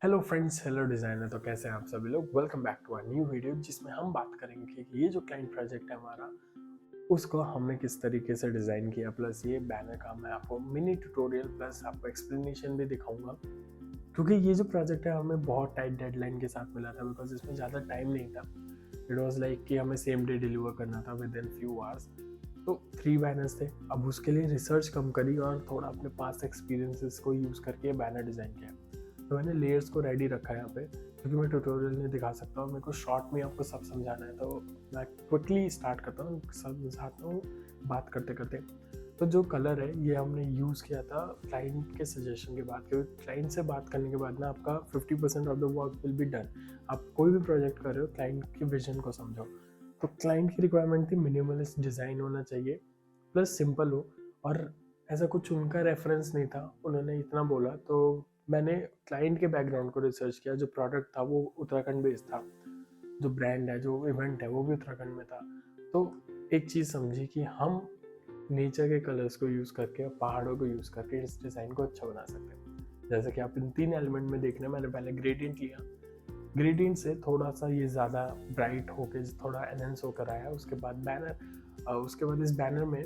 Hello friends, hello designer. तो कैसे हैं आप सभी लोग। Welcome back to a new video जिसमें हम बात करेंगे कि ये जो क्लाइंट प्रोजेक्ट है हमारा, उसको हमने किस तरीके से डिज़ाइन किया, प्लस ये बैनर का मैं आपको मिनी ट्यूटोरियल प्लस आपको एक्सप्लेनेशन भी दिखाऊंगा। क्योंकि ये जो प्रोजेक्ट है हमें बहुत टाइट डेडलाइन के साथ मिला था, बिकॉज इसमें ज़्यादा टाइम नहीं था। इट वॉज लाइक कि हमें सेम डे डिलीवर करना था विद इन फ्यू आवर्स। तो 3 बैनर्स थे। अब उसके लिए रिसर्च कम करी और थोड़ा अपने पास एक्सपीरियंसेस को यूज़ करके बैनर डिज़ाइन किया। तो मैंने लेयर्स को रेडी रखा है यहाँ पे, क्योंकि मैं ट्यूटोरियल नहीं दिखा सकता हूँ, मेरे को शॉर्ट में आपको सब समझाना है। तो मैं क्विकली स्टार्ट करता हूँ, समझाता हूँ बात करते करते। तो जो कलर है ये हमने यूज़ किया था क्लाइंट के सजेशन के बाद, क्योंकि क्लाइंट से बात करने के बाद ना आपका 50% of the work will be done. आप कोई भी प्रोजेक्ट कर रहे हो, क्लाइंट के विजन को समझो। तो क्लाइंट की रिक्वायरमेंट थी मिनिमलिस्ट डिज़ाइन होना चाहिए, प्लस सिंपल हो। और ऐसा कुछ उनका रेफरेंस नहीं था, उन्होंने इतना बोला। तो मैंने क्लाइंट के बैकग्राउंड को रिसर्च किया। जो प्रोडक्ट था वो उत्तराखंड बेस्ड था, जो ब्रांड है, जो इवेंट है, वो भी उत्तराखंड में था। तो एक चीज़ समझी कि हम नेचर के कलर्स को यूज़ करके, पहाड़ों को यूज़ करके इस डिज़ाइन को अच्छा बना सकते हैं। जैसे कि आप इन 3 एलिमेंट में देखना, मैंने पहले ग्रेडियंट लिया। ग्रेडियंट से थोड़ा सा ये ज़्यादा ब्राइट होकर थोड़ा एनहेंस होकर आया। उसके बाद बैनर, उसके बाद इस बैनर में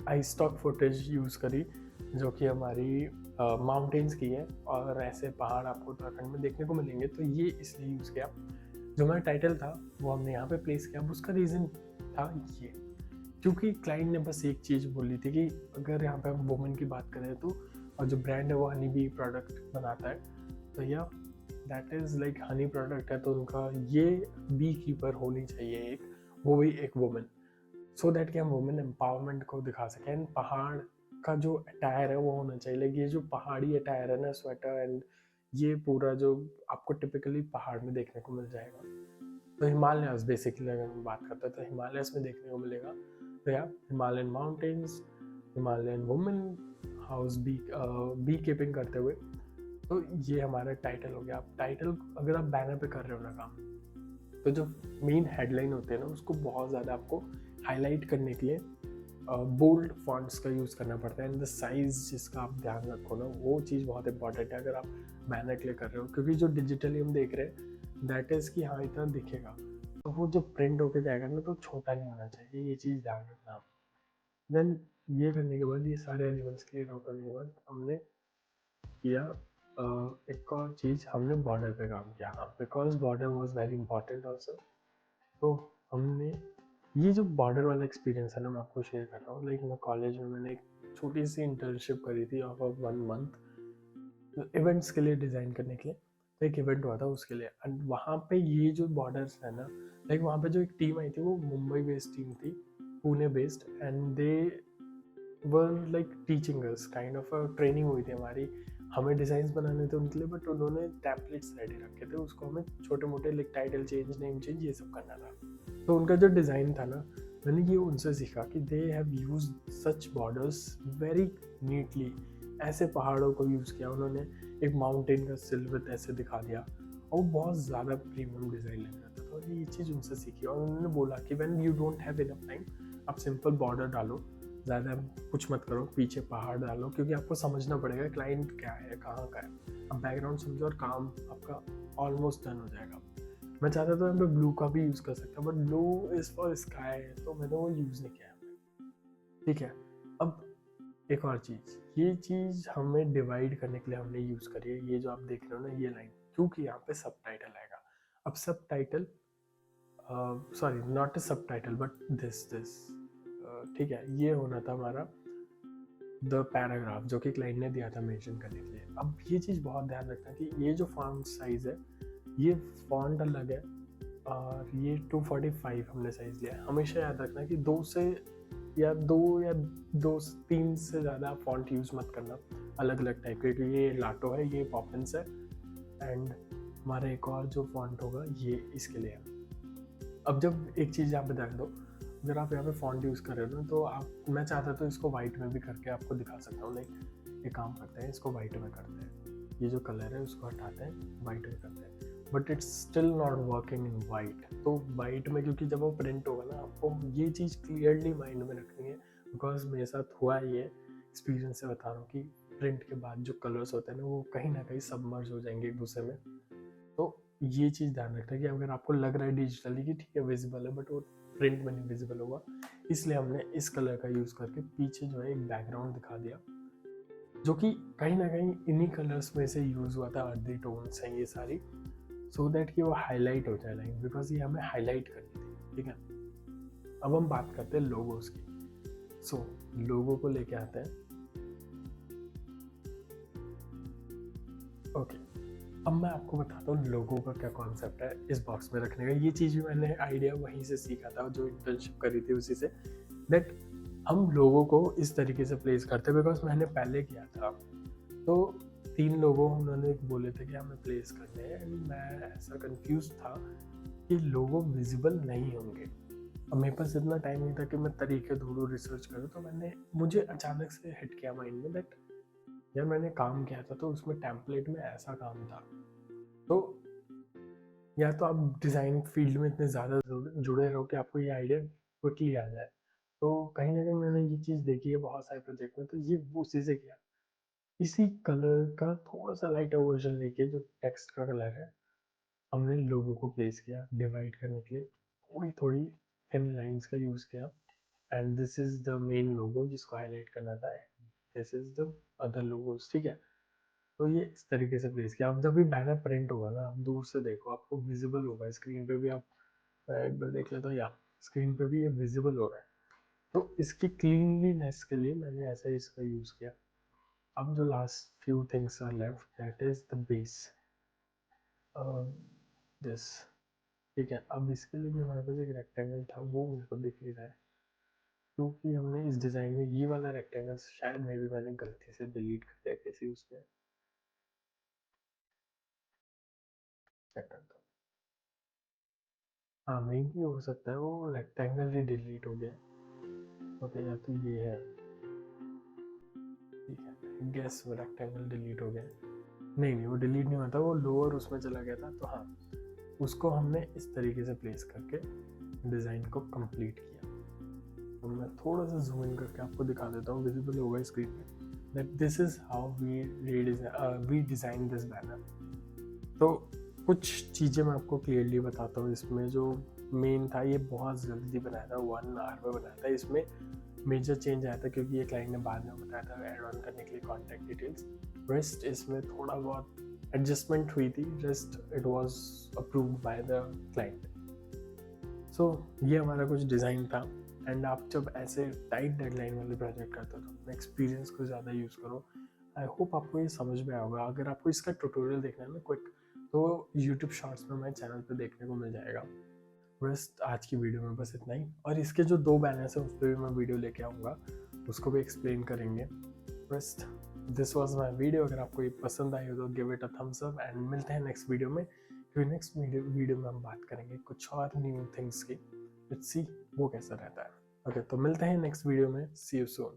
आई स्टॉक फुटेज यूज़ करी, जो कि हमारी माउंटेन्स की है, और ऐसे पहाड़ आपको उत्तराखंड में देखने को मिलेंगे। तो ये इसलिए यूज़ किया। जो हमारा टाइटल था वो हमने यहाँ पे प्लेस किया। अब उसका रीज़न था ये, क्योंकि क्लाइंट ने बस एक चीज़ बोली थी कि अगर यहाँ पे हम वुमेन की बात करें तो, और जो ब्रांड है वो हनी बी प्रोडक्ट बनाता है, तो या that is like Honey product है, तो उनका ये बी कीपर होनी चाहिए एक, वो भी एक वुमेन, सो दैट कि हम वुमेन एम्पावरमेंट को दिखा सकें। एंड पहाड़ का जो अटायर है वो होना चाहिए, लाइक ये जो पहाड़ी अटायर है ना, स्वेटर एंड ये पूरा जो आपको टिपिकली पहाड़ में देखने को मिल जाएगा। तो हिमालयस बेसिकली अगर मैं बात करता हूँ तो हिमालयस में देखने को मिलेगा। तो या Himalayan mountains, Himalayan women, house bee keeping करते हुए। तो ये हमारा टाइटल हो गया। आप टाइटल अगर आप बैनर पे कर रहे हो ना काम, तो जो मेन हेडलाइन होते हैं ना, उसको बहुत ज़्यादा आपको हाईलाइट करने के लिए बोल्ड फॉन्ट्स का यूज़ करना पड़ता है। एंड द साइज़ जिसका आप ध्यान रखो ना, वो चीज़ बहुत इंपॉर्टेंट है अगर आप बैनर क्लिक कर रहे हो। क्योंकि जो डिजिटली हम देख रहे हैं दैट इज़ कि हाँ इतना दिखेगा, तो वो जो प्रिंट होके जाएगा ना तो छोटा नहीं होना चाहिए, ये चीज़ ध्यान रखना आप। देन ये करने के बाद, ये सारे एलिमेंट्स क्लियर करने के बाद हमने किया एक और चीज़, हमने बॉर्डर पे काम किया, because border was very important also. तो हमने ये जो बॉर्डर वाला एक्सपीरियंस है ना, मैं आपको शेयर कर रहा हूँ। लाइक मैं कॉलेज में मैंने एक छोटी सी इंटर्नशिप करी थी ऑफ 1 मंथ, इवेंट्स के लिए डिज़ाइन करने के लिए। तो एक इवेंट हुआ था उसके लिए, एंड वहाँ पे ये जो बॉर्डर्स है ना, लाइक वहाँ पे जो एक टीम आई थी वो मुंबई बेस्ड टीम थी, Pune based, and they were like teaching us, kind of training हुई थी हमारी। हमें डिज़ाइंस बनाने थे उनके लिए, बट उन्होंने टेम्पलेट्स रेडी रखे थे, उसको हमें छोटे मोटे like title change, name change, ये सब करना था। तो उनका जो डिज़ाइन था ना, मैंने ये उनसे सीखा कि they have use such borders very neatly. ऐसे पहाड़ों को यूज़ किया उन्होंने, एक माउंटेन का सिल्हूट ऐसे दिखा दिया, और वो बहुत ज़्यादा प्रीमियम डिज़ाइन लग रहा था। तो ये चीज़ उनसे सीखी, और उन्होंने बोला कि when you don't have enough time, आप सिंपल बॉर्डर डालो, ज़्यादा कुछ मत करो, पीछे पहाड़ डालो, क्योंकि आपको समझना पड़ेगा क्लाइंट क्या है, कहाँ का है। अब बैकग्राउंड समझो और काम आपका ऑलमोस्ट डन हो जाएगा। मैं चाहता था मैं ब्लू का भी यूज़ कर सकता, but blue is for sky, तो मैंने वो यूज़ नहीं किया। ठीक है। अब एक और चीज़, ये चीज़ हमें डिवाइड करने के लिए हमने यूज़ करी है। ये जो आप देख रहे हो ना ये लाइन, क्योंकि यहाँ पे सब टाइटल आएगा। अब सब टाइटल, सॉरी नॉट अ सब टाइटल बट दिस ठीक है, ये होना था हमारा द पैराग्राफ, जो कि क्लाइंट ने दिया था मेंशन करने के लिए। अब ये चीज़ बहुत ध्यान रखना कि ये जो फॉन्ट साइज़ है, ये फॉन्ट अलग है, और ये 245 हमने साइज़ लिया है। हमेशा याद रखना कि दो या दो से तीन से ज़्यादा फॉन्ट यूज़ मत करना अलग अलग टाइप के, क्योंकि ये लाटो है, ये पॉपिंस है, एंड हमारा एक और जो फॉन्ट होगा ये इसके लिए है। अब जब एक चीज़ यहाँ पे ध्यान दो, अगर आप यहाँ पे फॉन्ट यूज़ कर रहे हो ना, तो आप, मैं चाहता तो इसको वाइट में भी करके आपको दिखा सकता हूँ। लाइक एक काम करते हैं, इसको वाइट में करते हैं, ये जो कलर है उसको हटाते हैं, वाइट में करते हैं, but it's still not working in white. तो वाइट में, क्योंकि जब वो प्रिंट होगा ना, आपको ये चीज़ क्लियरली माइंड में रखनी है, बिकॉज मेरे साथ हुआ है ये, एक्सपीरियंस से बता रहा हूँ कि प्रिंट के बाद जो कलर्स होते हैं ना वो कहीं ना कहीं सबमर्ज हो जाएंगे एक दूसरे में। तो ये चीज़ ध्यान रखना कि अगर आपको लग रहा है डिजिटली कि ठीक है विजिबल है बट वो प्रिंट में नहीं विजिबल होगा, इसलिए हमने इस कलर का यूज़ करके पीछे जो है एक बैकग्राउंड दिखा दिया जो कि कहीं ना कहीं इन्हीं कलर्स में से यूज़ हुआ था। अर्दी टोन्स हैं ये सारी, सो दैट कि वो हाईलाइट हो जाए लाइन, बिकॉज ये हमें हाईलाइट करनी थी। ठीक है, अब हम बात करते हैं लोगोस की। सो लोगो को लेके आते हैं। ओके, अब मैं आपको बताता हूँ लोगो का क्या कॉन्सेप्ट है इस बॉक्स में रखने का। ये चीज़ भी मैंने आइडिया वहीं से सीखा था, जो इंटर्नशिप करी थी उसी से, दैट हम लोगों को इस तरीके से प्लेस करते हैं। बिकॉज मैंने पहले किया था तो 3 लोगों उन्होंने बोले थे कि हमें प्लेस करने हैं, एंड मैं ऐसा कंफ्यूज था कि लोगो विजिबल नहीं होंगे। अब मेरे पास इतना टाइम नहीं था कि मैं तरीके ढूंढूं, रिसर्च करूँ, तो मुझे अचानक से हिट किया माइंड में दैट जब मैंने काम किया था तो उसमें टेम्पलेट में ऐसा काम था। तो या तो आप डिज़ाइन फील्ड में इतने ज़्यादा जुड़े रहो कि आपको ये आइडिया क्विकली आ जाए। तो कहीं ना कहीं मैंने ये चीज़ देखी है बहुत सारे प्रोजेक्ट में, तो ये उसी से किया। इसी कलर का थोड़ा सा लाइटर वर्जन लेके जो टेक्स्ट का कलर है, हमने लोगों को प्लेस किया डिवाइड करने के लिए, थोड़ी थोड़ी थिन लाइंस का यूज़ किया। And this is the main logo जिसको हाईलाइट करना था, this is the other logos. ठीक है, तो ये इस तरीके से प्लेस किया। अब जब भी बैनर प्रिंट होगा ना, आप दूर से देखो आपको विजिबल होगा स्क्रीन पे भी। आप एक बार देख लेते हो, या स्क्रीन पे भी ये विजिबल हो रहा है। तो इसकी क्लीनलीनेस के लिए मैंने ऐसा ही इसका यूज़ किया। अब जो last few things are left, that is the base, this. ठीक है, अब इसके लिए भी हमारे पास एक रेक्टेंगल था, वो मेरे को दिख नहीं रहा है क्योंकि हमने इस डिज़ाइन में ये वाला रेक्टेंगल शायद मे भी मैंने गलती से डिलीट कर दिया किसी उसमें। चेक करता हूँ, हाँ मे भी हो सकता है वो रेक्टेंगल ही डिलीट हो गया। ओके, या तो ये है। ठीक है, गैस वो रेक्टेंगल डिलीट हो गया। नहीं वो डिलीट नहीं हुआ था, वो लोअर उसमें चला गया था। तो हाँ, उसको हमने इस तरीके से प्लेस करके डिज़ाइन को कंप्लीट किया। तो मैं थोड़ा सा जूम इन करके आपको दिखा देता हूँ, विजिबल होगा स्क्रीन पे that this is how we design this banner. तो कुछ चीज़ें मैं आपको क्लियरली बताता हूँ। इसमें जो मेन था, ये बहुत जल्दी बनाया था, 1 आवर में बनाया था। इसमें मेजर चेंज आया था क्योंकि ये क्लाइंट ने बाद में बताया था ऐड ऑन करने के लिए कॉन्टैक्ट डिटेल्स। रेस्ट इसमें थोड़ा बहुत एडजस्टमेंट हुई थी, rest it was approved by the client. So ये हमारा कुछ डिज़ाइन था। एंड आप जब ऐसे टाइट डेडलाइन वाले प्रोजेक्ट करते हो तो अपने एक्सपीरियंस को ज़्यादा यूज़ करो। आई होप आपको ये समझ में आया होगा। अगर आपको इसका ट्यूटोरियल देखना है ना क्विक, तो यूट्यूब शॉर्ट्स में मेरे चैनल पे देखने को मिल जाएगा। बस आज की वीडियो में बस इतना ही, और इसके जो 2 बैनर्स हैं उस पर भी मैं वीडियो लेके आऊँगा, उसको भी एक्सप्लेन करेंगे। बस दिस वाज माय वीडियो। अगर आपको ये पसंद आई हो तो give it a thumbs up, and मिलते हैं नेक्स्ट वीडियो में। क्योंकि नेक्स्ट वीडियो में हम बात करेंगे कुछ और न्यू थिंग्स की, लेट्स सी वो कैसा रहता है। ओके, तो मिलते हैं नेक्स्ट वीडियो में। सी यू सून।